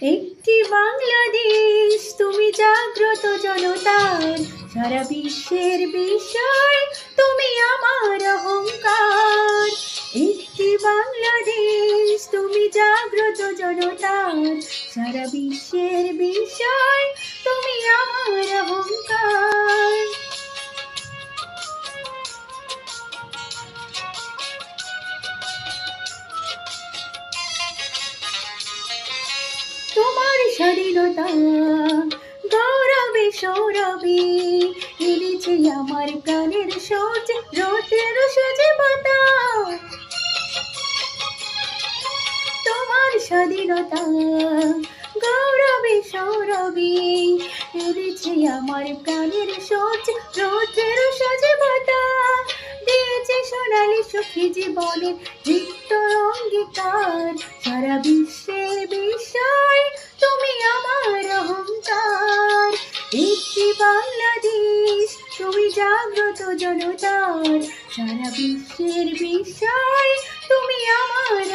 একটি বাংলাদেশ তুমি জাগ্রত জনতার, সারা বিশ্বের বিষয় তুমি আমার অহংকার। একটি বাংলাদেশ তুমি জাগ্রত জনতার, সারা বিশ্বের বিষয় তুমি আমার অহংকার। তোমার স্বাধীনতা গৌরবে সৌরভে এনেছে আমার প্রাণের সূর্য, রৌদ্রের সজীবতা। তোমার স্বাধীনতা গৌরবে সৌরভে এনেছে আমার প্রাণের সূর্য, রৌদ্রের সজীবতা। দিয়েছে সোনালি সুখী জীবনের দীপ্ত অঙ্গীকার, সারা বিশ্বের বিষয় তুমি আমার অহংকার। একটি বাংলাদেশ তুমি জাগ্রত জনতার, সারা বিশ্বের বিষয় তুমি আমার